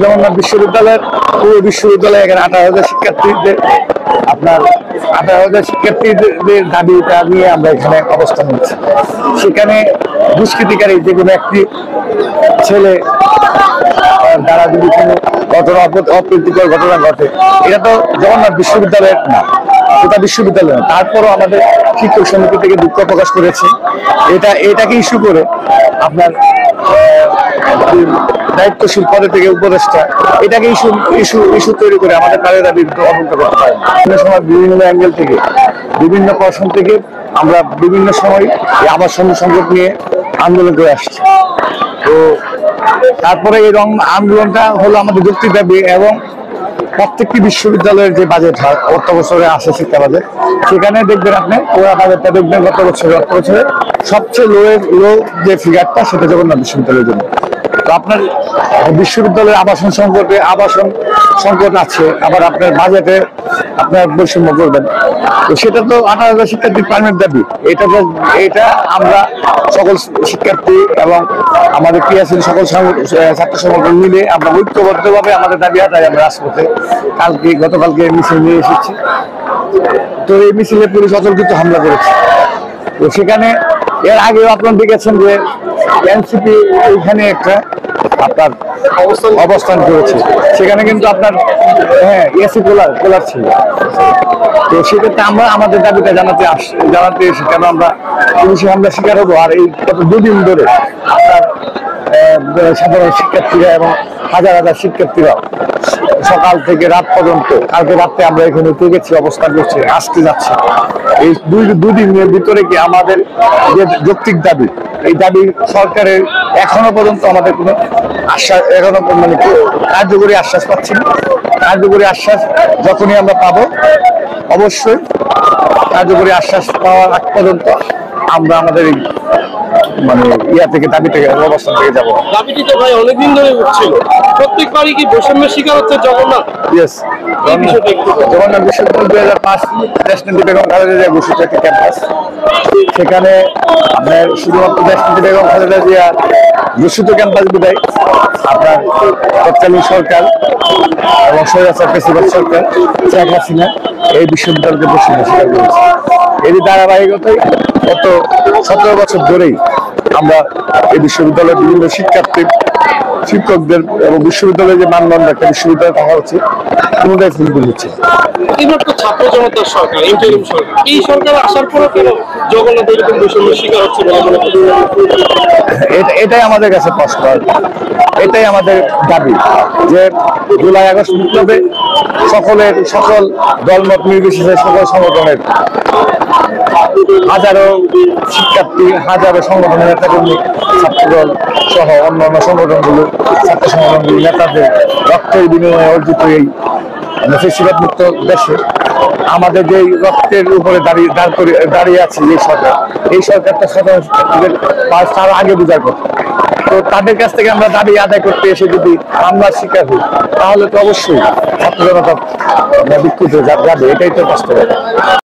জগন্নাথ বিশ্ববিদ্যালয়ের পুরো বিশ্ববিদ্যালয়ে এখানে 18,000 শিক্ষার্থীদের আপনার 18,000 শিক্ষার্থীদের দাবিটা নিয়ে আমরা এখানে অবস্থান নিচ্ছি। সেখানে দুষ্কৃতিকারী যে কোনো একটি ছেলে দ্বারা যদি কোনো ঘটনা অপ্রীতিকর ঘটনা ঘটে, এটা তো জগন্নাথ বিশ্ববিদ্যালয়ের না, গোটা বিশ্ববিদ্যালয়। তারপরও আমাদের শিক্ষক সমিতি থেকে দুঃখ প্রকাশ করেছে। এটাকে ইস্যু করে আপনার দায়িত্বশীল পদে থেকে উপদেষ্টা এটাকে ইস্যু তৈরি করে আমাদের তাদের দাবি অবজ্ঞা করতে পারে। বিভিন্ন সময় বিভিন্ন অ্যাঙ্গেল থেকে বিভিন্ন প্রশ্ন থেকে আমরা বিভিন্ন সময় আবাসন সংকট নিয়ে আন্দোলন করে আসছি। তো তারপরে এই আন্দোলনটা হলো আমাদের যৌক্তিক দাবি এবং প্রত্যেকটি বিশ্ববিদ্যালয়ের যে বাজেট হয় অর্থ বছরে আসে শিক্ষা বাজেট, সেখানে দেখবেন আপনি ওরা বাজেটটা দেখবেন গত বছরে অর্থ বছরে সবচেয়ে লো যে ফিগারটা সেটা জগন্নাথ বিশ্ববিদ্যালয়ের জন্য। তো আপনার বিশ্ববিদ্যালয়ের আবাসন সংকট আছে, আবার আপনার বাজেটে আপনার বৈষম্য করবেন। তো সেটা তো 18,000 শিক্ষার্থীর প্রাণের দাবি। এটা আমরা সকল শিক্ষার্থী এবং আমাদের ক্রিয়াশীল সকল ছাত্র সংগঠন মিলে আমরা ঐক্যবদ্ধভাবে আমাদের দাবি আদায় আমরা রাজপথে গতকালকে মিছিল নিয়ে এসেছি। তো এই মিছিলে পুলিশ অতর্কিত হামলা করেছে। তো সেখানে এর আগেও আপনারা দেখেছেন যে এনসিপি ওইখানে একটা আপনার অবস্থান করেছে, সেখানে কিন্তু আপনার এসি কোলার ছিল। তো সেক্ষেত্রে আমরা আমাদের দাবিটা জানাতে এসে কেন আমরা পুলিশি হামলা শিকার হবো। আর এই গত দুদিন ধরে আপনার সাধারণ শিক্ষার্থীরা এবং হাজার শিক্ষার্থীরা সকাল থেকে রাত পর্যন্ত, কালকে রাত্রে আমরা এখানে থেকেছি, অবস্থান করছি, আসতে যাচ্ছি। এই দুদিনের ভিতরে কি আমাদের যে যৌক্তিক দাবি, এই দাবি সরকারের এখনো পর্যন্ত আমাদের কোনো আশ্বাস, এখনো মানে কার্যকরী আশ্বাস পাচ্ছি না। কার্যকরী আশ্বাস যখনই আমরা পাবো, অবশ্যই কার্যকরী আশ্বাস পাওয়ার আগ পর্যন্ত আমরা আমাদের মানে থেকে দাবি থেকে অবস্থান থেকে যাবো। দাবিটি তো ভাই অনেকদিন ধরে উঠছিল, প্রত্যেকবারই কি বৈষম্যের শিকার হচ্ছে জগন্নাথ? জগন্নাথ বিশ্ববিদ্যালয় 2005 দেশনেত্রী বেগম খালেদা জিয়া ঘোষিত একটি ক্যাম্পাস। সেখানে আপনার শুধুমাত্র দেশনেত্রী বেগম খালেদা জিয়া ঘোষিত ক্যাম্পাস বিদায় আপনার তৎকালীন সরকার এবং স্বৈরাচার প্রেসিডেন্ট সরকার শেখ হাসিনা এই বিশ্ববিদ্যালয়কে বৈষম্য স্বীকার করেছে। এরই ধারাবাহিকতায় গত 17 বছর ধরেই আমরা এই বিশ্ববিদ্যালয়ের বিভিন্ন শিক্ষকদের এবং বিশ্ববিদ্যালয়ের যে মানদণ্ড একটা বিশ্ববিদ্যালয় থাকা উচিত কোনোটাই ফুলফিল হচ্ছে। এবার তো ছাত্র জনতার সরকার, ইন্টারিম সরকার, এই সরকার আসার পরে কেন জগন্নাথ এরকম বৈষম্যের শিকার হচ্ছে বলে মনে করেন? এটাই আমাদের কাছে প্রশ্ন, এটাই আমাদের দাবি যে জুলাই আগস্ট বিপ্লবে সকল দলমত নির্বিশেষে সকল সংগঠনের হাজারো শিক্ষার্থী, হাজারো সংগঠনের নেতাকর্মী, ছাত্রদল সহ অন্যান্য সংগঠনগুলো, ছাত্র সংগঠনগুলো নেতাদের রক্তের বিনিময়ে অর্জিত এই ফেসিবাদ মুক্ত দেশে আমাদের যে রক্তের উপরে দাঁড়িয়ে আছে এই সরকারটা সাধারণ শিক্ষার্থীদের তার আগে বুঝার কথা। তো তাদের কাছ থেকে আমরা দাবি আদায় করতে এসে যদি হামলার শিকার হই, তাহলে তো অবশ্যই ছাত্র জনতা বিক্ষুব্ধ যাবে, এটাই তো বাস্তবতা।